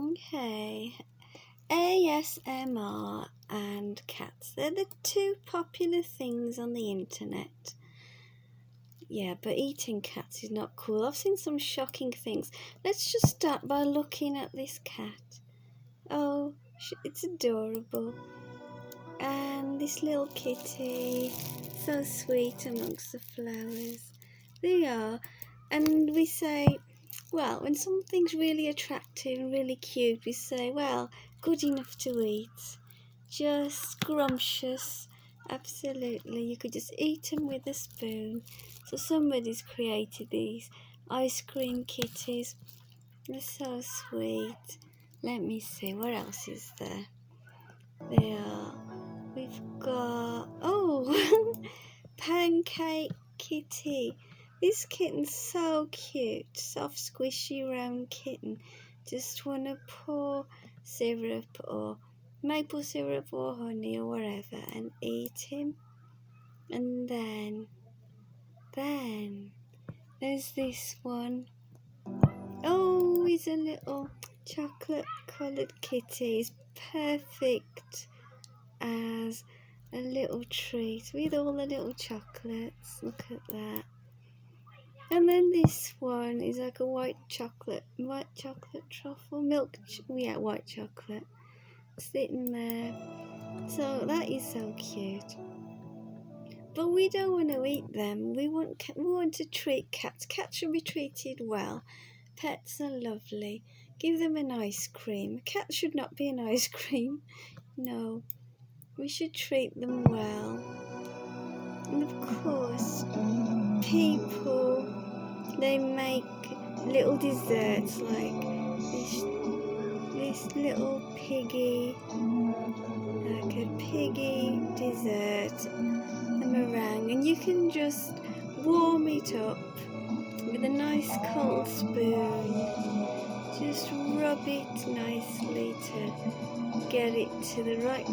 Okay, ASMR and cats. They're the two popular things on the internet. Yeah, but eating cats is not cool. I've seen some shocking things. Let's just start by looking at this cat. Oh, it's adorable. And this little kitty, so sweet amongst the flowers. They are. And we say, well, when something's really attractive and really cute, we say, well, good enough to eat. Just scrumptious. Absolutely. You could just eat them with a spoon. So somebody's created these ice cream kitties. They're so sweet. Let me see, what else is there? We've got, pancake kitty. This kitten's so cute. Soft, squishy, round kitten. Just want to pour syrup or maple syrup or honey or whatever and eat him. And then there's this one. Oh, he's a little chocolate coloured kitty. He's perfect as a little treat with all the little chocolates. Look at that. And then this one is like a white chocolate truffle milk. White chocolate sitting there. So that is so cute. But we don't want to eat them. We want to treat cats. Cats should be treated well. Pets are lovely. Give them an ice cream. A cat should not be an ice cream. No. We should treat them well. And of course, people, they make little desserts like this little piggy, like a piggy dessert, a meringue, and you can just warm it up with a nice cold spoon. Just rub it nicely to get it to the right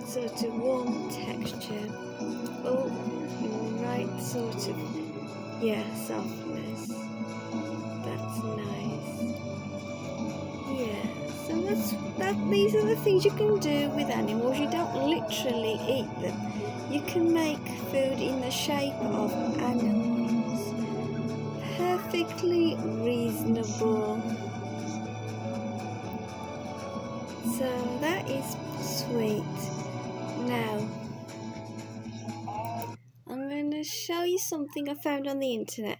sort of warm texture. Right sort of, softness. That's nice. Yeah, so these are the things you can do with animals. You don't literally eat them. You can make food in the shape of animals. Perfectly reasonable. So that is sweet. Now, I'm going to show you something I found on the internet.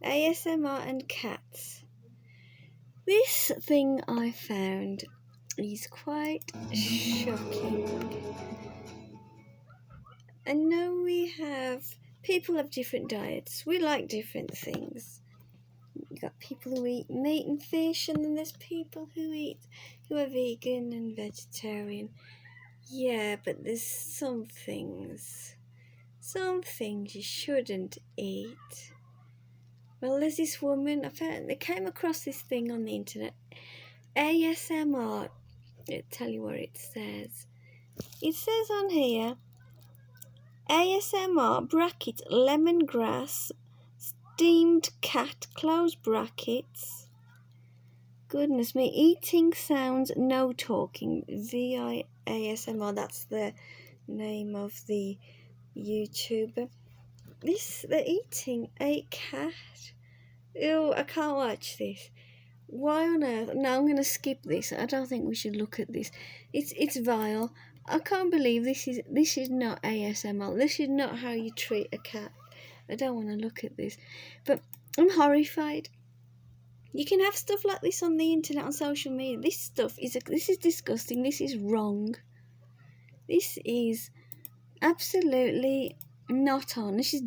ASMR and cats. This thing I found is quite shocking. I know people have different diets. We like different things. You've got people who eat meat and fish, and then there's people who are vegan and vegetarian. Yeah, but there's some things you shouldn't eat. Well, there's this woman, I came across this thing on the internet. ASMR, I'll tell you what it says. It says on here, ASMR, bracket, lemongrass, steamed cat, close brackets. Goodness me, eating sounds, no talking, VIASMR, that's the name of the YouTuber. They're eating a cat. Ew, I can't watch this. Why on earth? No, I'm going to skip this. I don't think we should look at this. It's vile. I can't believe this is not ASMR. This is not how you treat a cat. I don't want to look at this. But I'm horrified. You can have stuff like this on the internet, on social media. This is disgusting. This is wrong. This is absolutely not on. This is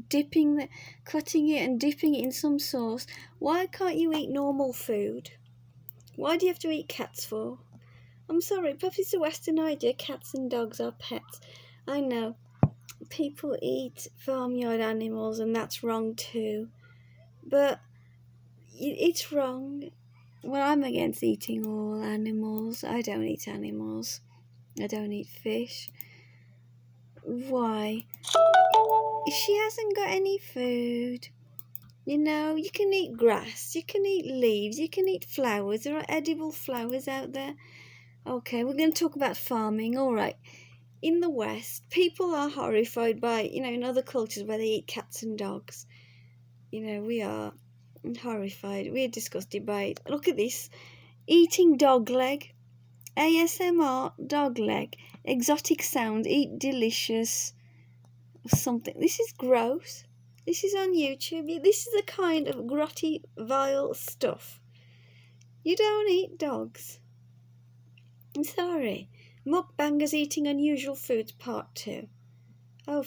cutting it and dipping it in some sauce. Why can't you eat normal food? Why do you have to eat cats for? I'm sorry, perhaps it's a Western idea. Cats and dogs are pets. I know. People eat farmyard animals and that's wrong too. But it's wrong. Well, I'm against eating all animals. I don't eat animals. I don't eat fish. Why? She hasn't got any food. You know, you can eat grass, you can eat leaves, you can eat flowers. There are edible flowers out there. Okay, we're going to talk about farming. All right. In the West, people are horrified by, in other cultures where they eat cats and dogs. We are horrified. We're disgusted by it. Look at this. Eating dog leg. ASMR dog leg. Exotic sound. Eat delicious. Something. This is gross. This is on YouTube. This is the kind of grotty, vile stuff. You don't eat dogs. I'm sorry. Mukbangers eating unusual foods, part 2. Oh,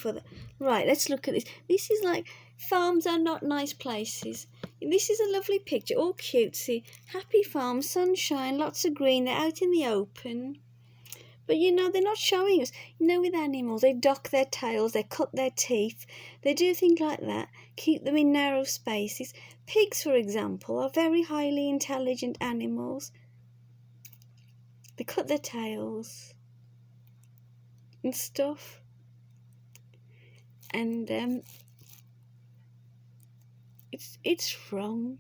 right, let's look at this. This is like, farms are not nice places. This is a lovely picture, all cutesy. Happy farm, sunshine, lots of green. They're out in the open. But they're not showing us. With animals, they dock their tails, they cut their teeth. They do things like that, keep them in narrow spaces. Pigs, for example, are very highly intelligent animals. They cut their tails and stuff. And it's wrong.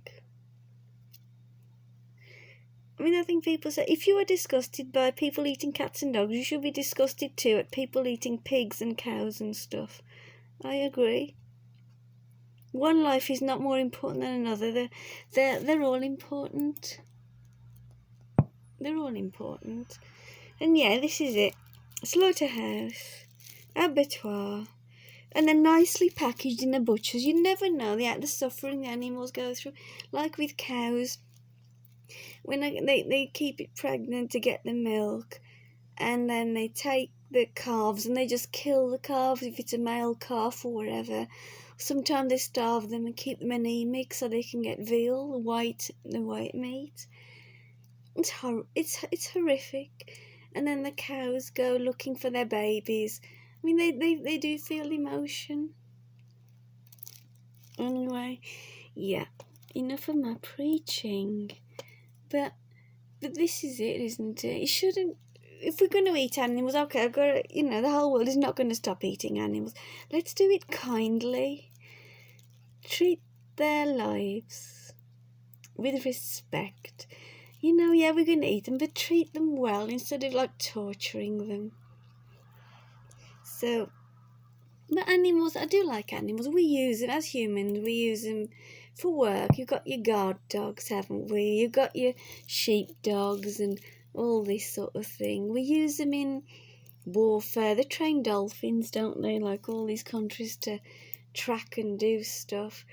I think people say, if you are disgusted by people eating cats and dogs, you should be disgusted too at people eating pigs and cows and stuff. I agree. One life is not more important than another. They're all important. They're all important. And yeah, this is it. Slaughterhouse, abattoir, and they're nicely packaged in the butchers. You never know the suffering the animals go through. Like with cows, when they keep it pregnant to get the milk, and then they take the calves and they just kill the calves if it's a male calf or whatever. Sometimes they starve them and keep them anemic so they can get veal, the white meat. It's horrific. And then the cows go looking for their babies. They do feel emotion. Anyway, yeah, enough of my preaching. But this is it, isn't it? You shouldn't. If we're going to eat animals, okay, I've got to, the whole world is not going to stop eating animals. Let's do it kindly. Treat their lives with respect. Yeah, we're going to eat them, but treat them well instead of torturing them. So, the animals, I do like animals. We use them as humans. We use them for work. You've got your guard dogs, haven't we? You've got your sheep dogs and all this sort of thing. We use them in warfare. They train dolphins, don't they? Like all these countries to track and do stuff.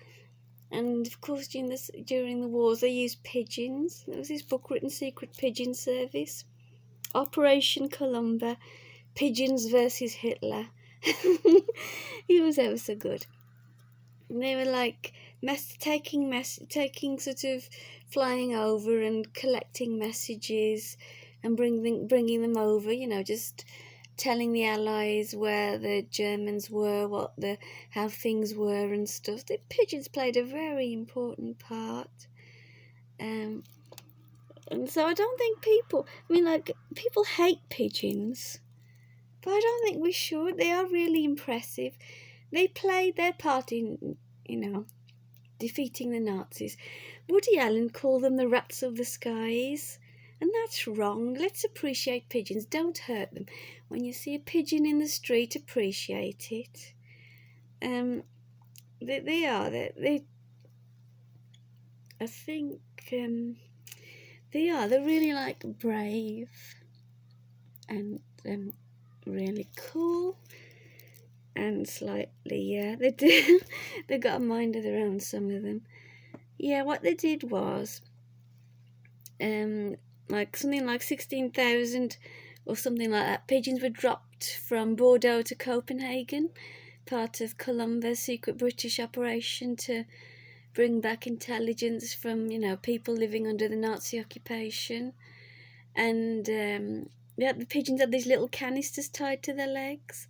And of course, during the wars, they used pigeons. There was this book written, Secret Pigeon Service, Operation Columba, Pigeons versus Hitler. He was ever so good. And they were taking sort of flying over and collecting messages and bringing them over. Just telling the Allies where the Germans were, how things were and stuff. The pigeons played a very important part. And so I don't think people hate pigeons, but I don't think we should. They are really impressive. They played their part in, defeating the Nazis. Woody Allen called them the rats of the skies. And that's wrong. Let's appreciate pigeons. Don't hurt them. When you see a pigeon in the street, appreciate it. They're really brave and really cool and slightly, they do. They got a mind of their own, some of them. Yeah, what they did was, something like 16,000 or something like that, pigeons were dropped from Bordeaux to Copenhagen, part of Columba's secret British operation to bring back intelligence from, people living under the Nazi occupation. And the pigeons had these little canisters tied to their legs,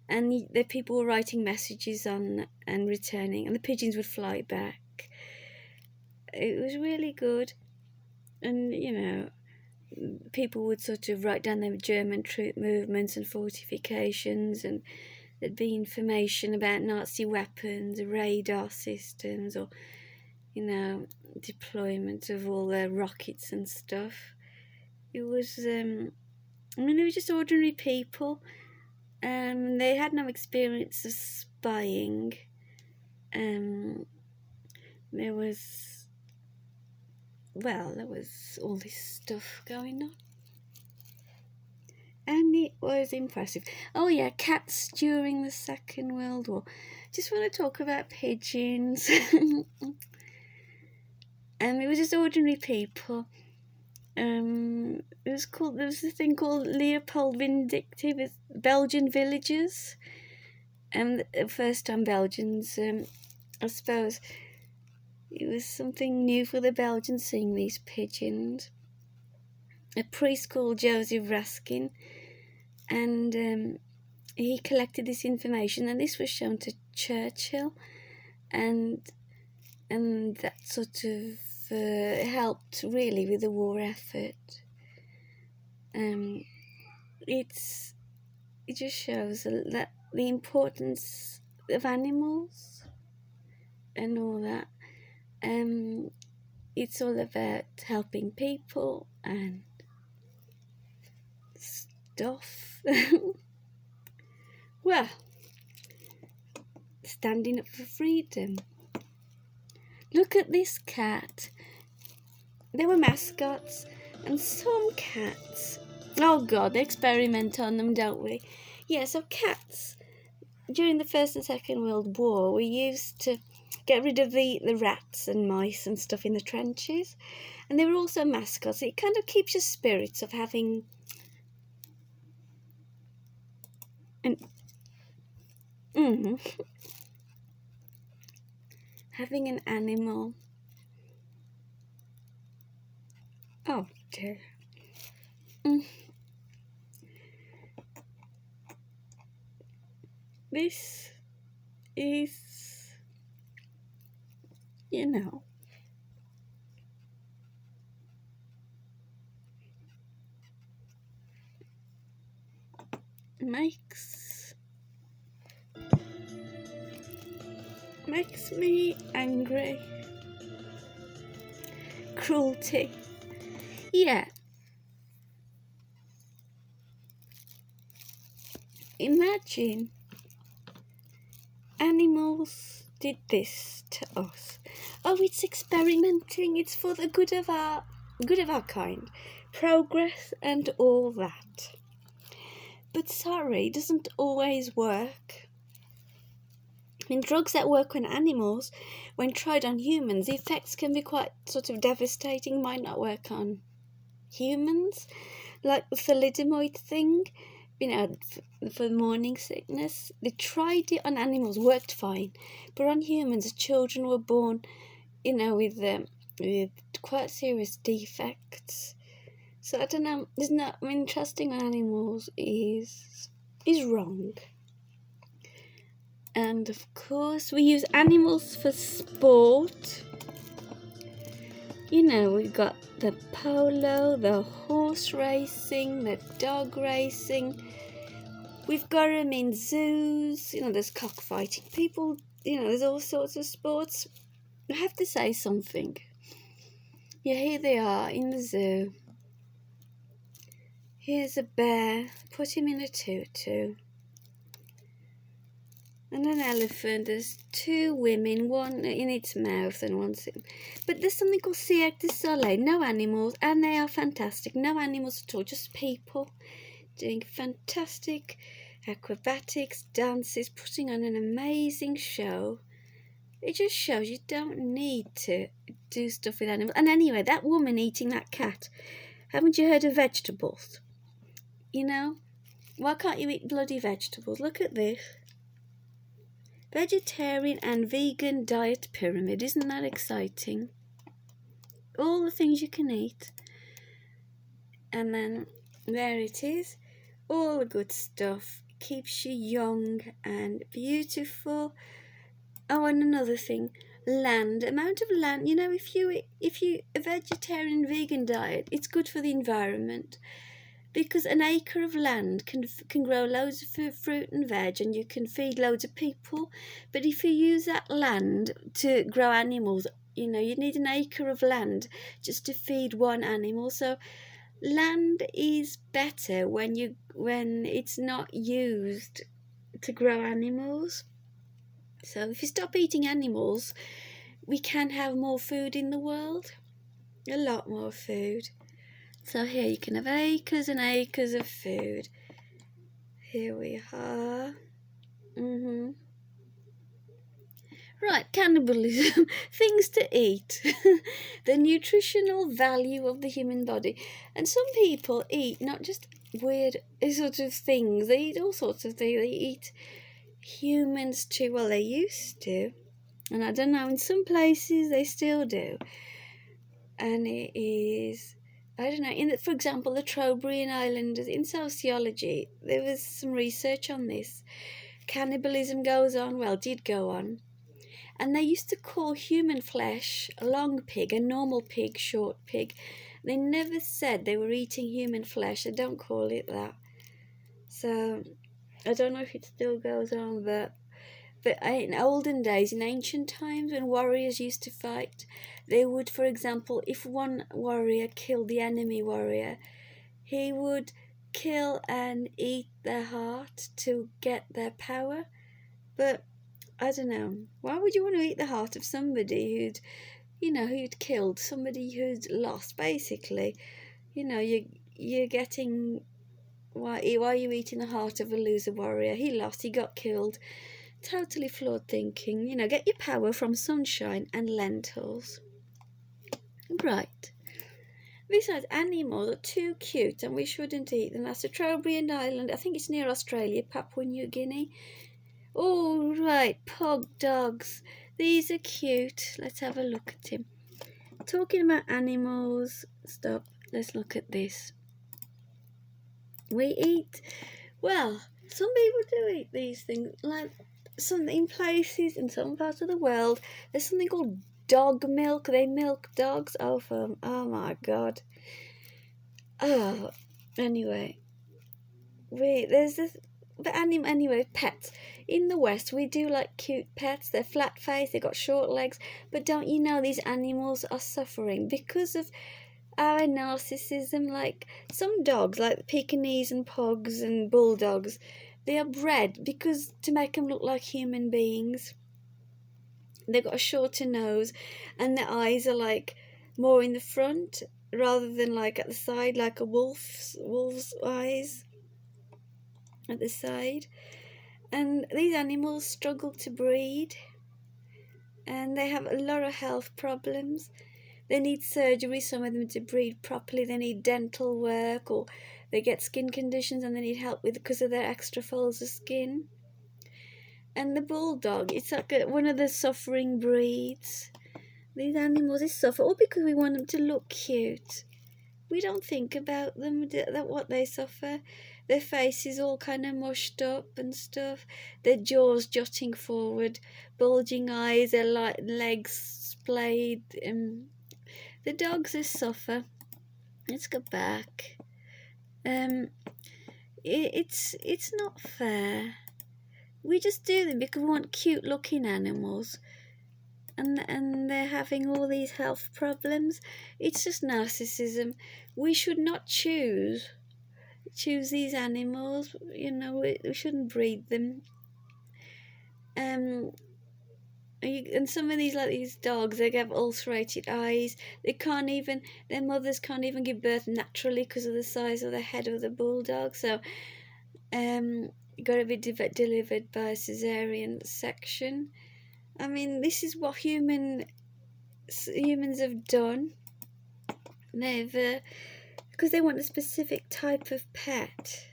and the people were writing messages on and returning, and the pigeons would fly back. It was really good. And, people would sort of write down their German troop movements and fortifications, and there'd be information about Nazi weapons, radar systems, or deployment of all their rockets and stuff. It was, they were just ordinary people. They had no experience of spying. There was all this stuff going on. And it was impressive. Oh yeah, cats during the Second World War. Just want to talk about pigeons. It was just ordinary people. There was a thing called Leopold Vindictive, with Belgian villagers. And the first time Belgians, I suppose, it was something new for the Belgians seeing these pigeons. A priest called Joseph Raskin, and he collected this information, and this was shown to Churchill, and that sort of helped really with the war effort. It just shows that the importance of animals and all that. It's all about helping people and stuff. Well, standing up for freedom. Look at this cat. There were mascots, and some cats, oh God, they experiment on them, don't we? Yeah, so cats, during the First and Second World War, were used to get rid of the rats and mice and stuff in the trenches. And they were also mascots. It kind of keeps your spirits of having having an animal. Oh dear. This is, makes me angry. Cruelty. Yeah. Imagine animals did this to us. Oh, it's experimenting. It's for the good of our kind, progress and all that. But sorry, it doesn't always work. Drugs that work on animals, when tried on humans, the effects can be quite sort of devastating, might not work on humans. Like the thalidomide thing, for morning sickness. They tried it on animals, worked fine. But on humans, children were born, with quite serious defects. So I don't know, trusting on animals is wrong. And of course, we use animals for sport. We've got the polo, the horse racing, the dog racing. We've got them in zoos. There's cockfighting. People, there's all sorts of sports. I have to say something. Yeah, here they are in the zoo. Here's a bear. Put him in a tutu. And an elephant. There's two women, one in its mouth and one sitting. But there's something called Cirque du Soleil. No animals, and they are fantastic. No animals at all, just people doing fantastic acrobatics, dances, putting on an amazing show. It just shows you don't need to do stuff with animals. And anyway, that woman eating that cat, haven't you heard of vegetables? Why can't you eat bloody vegetables? Look at this. Vegetarian and vegan diet pyramid. Isn't that exciting? All the things you can eat. And then there it is. All the good stuff. Keeps you young and beautiful. Oh, and another thing. Land. Amount of land. If you a vegetarian vegan diet, it's good for the environment. Because an acre of land can grow loads of fruit and veg, and you can feed loads of people. But if you use that land to grow animals, you need an acre of land just to feed one animal. So land is better when it's not used to grow animals. So if you stop eating animals, we can have more food in the world, a lot more food. So here you can have acres and acres of food. Here we are. Right, cannibalism, things to eat, the nutritional value of the human body. And some people eat not just weird sort of things, they eat all sorts of things. They eat humans too. Well, they used to, and I don't know, in some places they still do. And it is, I don't know, for example, the Trobriand Islanders, in sociology, there was some research on this. Cannibalism did go on. And they used to call human flesh a long pig, a normal pig, short pig. They never said they were eating human flesh. They don't call it that. So I don't know if it still goes on, but in olden days, in ancient times, when warriors used to fight, they would, for example, if one warrior killed the enemy warrior, he would kill and eat their heart to get their power. But I don't know, why would you want to eat the heart of somebody who'd killed, somebody who'd lost, basically? You're getting, why are you eating the heart of a loser warrior? He lost, he got killed. Totally flawed thinking. Get your power from sunshine and lentils. Right. Besides, animals are too cute and we shouldn't eat them. That's the Trobriand Island. I think it's near Australia, Papua New Guinea. Oh, right, pug dogs. These are cute. Let's have a look at him. Talking about animals, stop. Let's look at this. We eat, well, some people do eat these things. Like in places, in some parts of the world, there's something called dog milk. They milk dogs. Oh my God. Oh, anyway. There's this. But anyway, pets. In the West, we do like cute pets. They're flat-faced, they've got short legs. But don't you know these animals are suffering because of our narcissism? Like some dogs, like Pekingese and pugs and bulldogs, they are bred to make them look like human beings. They've got a shorter nose and their eyes are like more in the front rather than like at the side, like a wolf's eyes at the side. And these animals struggle to breed and they have a lot of health problems. They need surgery, some of them, to breed properly. They need dental work, or they get skin conditions and they need help because of their extra folds of skin. And the bulldog, it's like one of the suffering breeds. These animals, they suffer all because we want them to look cute. We don't think about them, that what they suffer. Their faces all kind of mushed up and stuff. Their jaws jutting forward, bulging eyes, their legs splayed. The dogs, they suffer. Let's go back. It's not fair. We just do them because we want cute looking animals. And they're having all these health problems. It's just narcissism. We should not choose these animals. We shouldn't breed them. And some of these dogs, they have ulcerated eyes. Their mothers can't even give birth naturally because of the size of the head of the bulldog. So, got to be delivered by a cesarean section. I mean, this is what humans have done. Because they want a specific type of pet.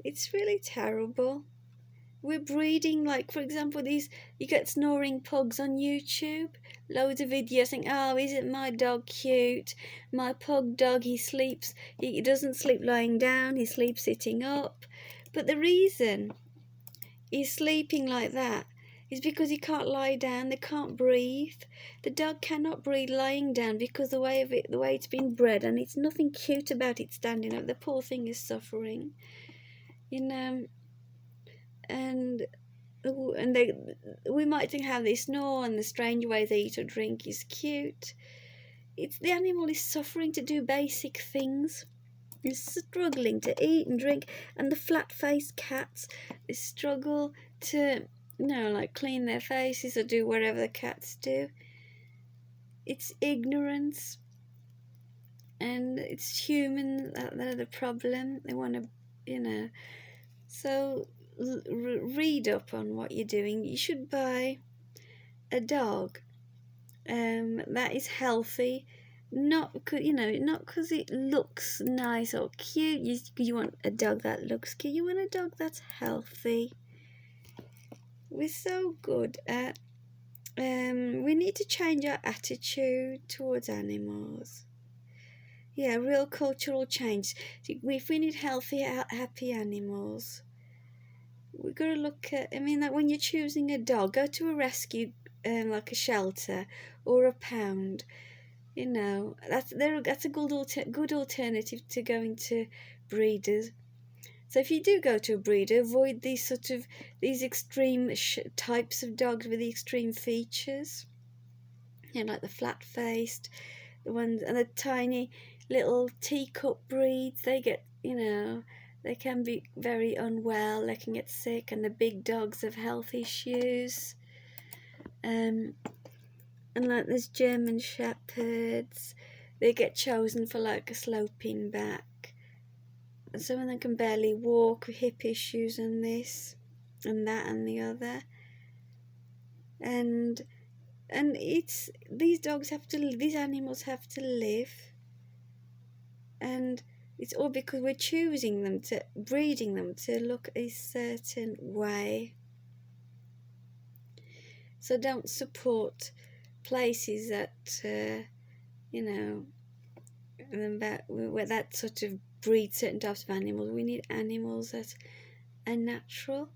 It's really terrible. We're breeding, like, for example, you get snoring pugs on YouTube. Loads of videos saying, oh, isn't my dog cute? My pug dog, he doesn't sleep lying down, he sleeps sitting up. But the reason he's sleeping like that is because he can't lie down, they can't breathe. The dog cannot breathe lying down because the way it's been bred, and it's nothing cute about it standing up. The poor thing is suffering. And and we might think how they snore and the strange way they eat or drink is cute. It's the animal is suffering to do basic things. Is struggling to eat and drink, and the flat-faced cats struggle to, like clean their faces or do whatever the cats do. It's ignorance, and it's human that are the problem. They want to, So read up on what you're doing. You should buy a dog that is healthy. Not because it looks nice or cute. You want a dog that looks cute. You want a dog that's healthy. We're so good at we need to change our attitude towards animals. Yeah, real cultural change. If we need healthy, happy animals, we've got to look at, like when you're choosing a dog, go to a rescue, like a shelter or a pound. That's a good alternative to going to breeders. So if you do go to a breeder, avoid these extreme types of dogs with the extreme features. Like the flat-faced, the ones, and the tiny little teacup breeds. They get, they can be very unwell. They can get sick, and the big dogs have health issues. And like there's German Shepherds, they get chosen for like a sloping back, and some of them can barely walk with hip issues and this and that and the other, and it's these animals have to live, and it's all because we're breeding them to look a certain way. So don't support places that where that sort of breed certain types of animals. We need animals that are natural.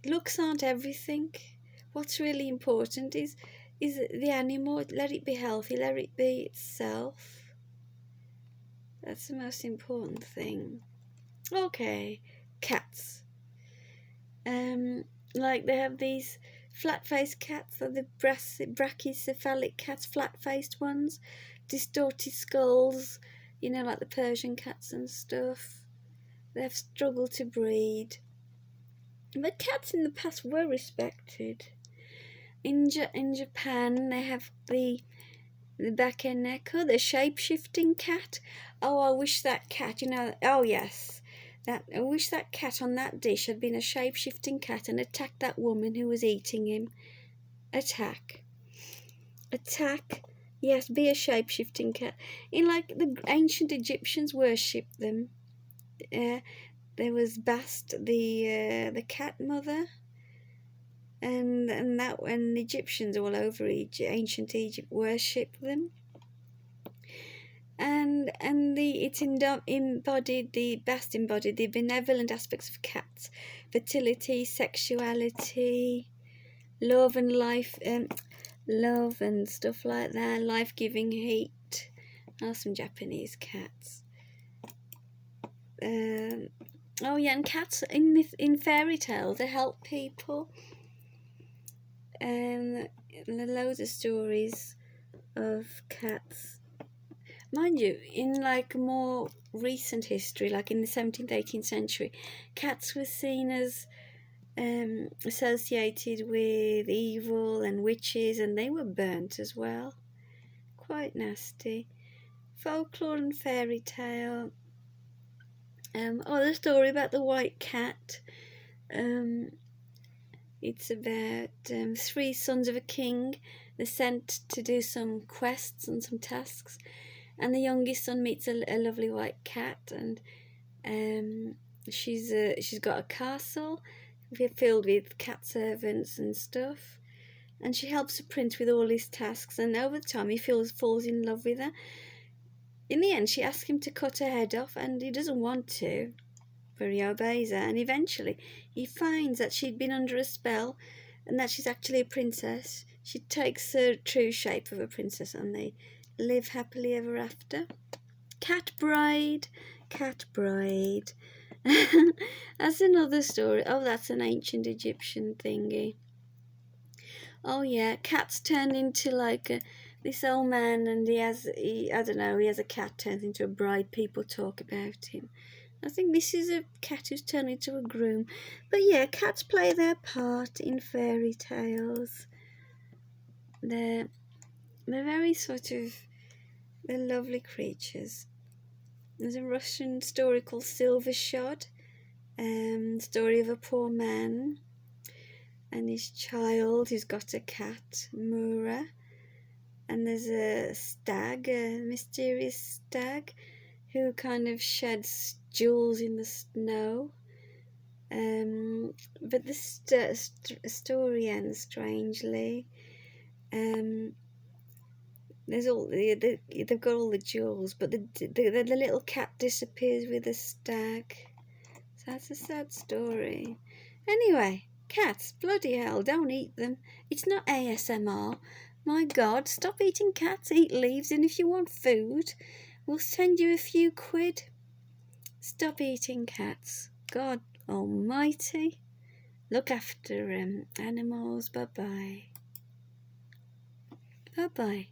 Looks aren't everything. What's really important is the animal. Let it be healthy. Let it be itself. That's the most important thing. Okay, cats. Like they have these flat-faced cats, or the brachycephalic cats, flat-faced ones, distorted skulls, like the Persian cats and stuff. They've struggled to breed. But cats in the past were respected. In Japan, they have the Bakeneko, the shape-shifting cat. Oh, I wish that cat, oh yes. I wish that cat on that dish had been a shape-shifting cat and attacked that woman who was eating him. Attack. Yes, be a shape-shifting cat. Like the ancient Egyptians worshipped them. There was Bast, the cat mother, and the Egyptians all over ancient Egypt worshipped them. And the Bast embodied the benevolent aspects of cats: fertility, sexuality, love and life, love and stuff like that, life-giving heat. Some Japanese cats. And cats in fairy tales, they help people. There are loads of stories of cats. Mind you, in like more recent history, like in the 17th, 18th century, cats were seen as associated with evil and witches, and they were burnt as well. Quite nasty. Folklore and fairy tale. The story about the white cat. It's about 3 sons of a king. They're sent to do some quests and some tasks, and the youngest son meets a lovely white cat, and she's got a castle filled with cat servants and stuff, and she helps the prince with all his tasks, and over time he falls in love with her. In the end, she asks him to cut her head off, and he doesn't want to, but he obeys her, and eventually he finds that she'd been under a spell and that she's actually a princess. She takes her true shape of a princess, and they live happily ever after. Cat Bride. That's another story. Oh, that's an ancient Egyptian thingy. Oh yeah, cats turn into like this old man, and I don't know, he has a cat turns into a bride. People talk about him. I think this is a cat who's turned into a groom. But yeah, cats play their part in fairy tales. They're very they're lovely creatures. There's a Russian story called Silver Shod, story of a poor man and his child who's got a cat, Mura. And there's a stag, a mysterious stag, who kind of sheds jewels in the snow. But the story ends strangely. There's they've got all the jewels, but the little cat disappears with the stag. So that's a sad story. Anyway, cats, bloody hell, don't eat them. It's not ASMR. My God, stop eating cats, eat leaves, and if you want food, we'll send you a few quid. Stop eating cats. God almighty. Look after animals. Bye-bye. Bye-bye.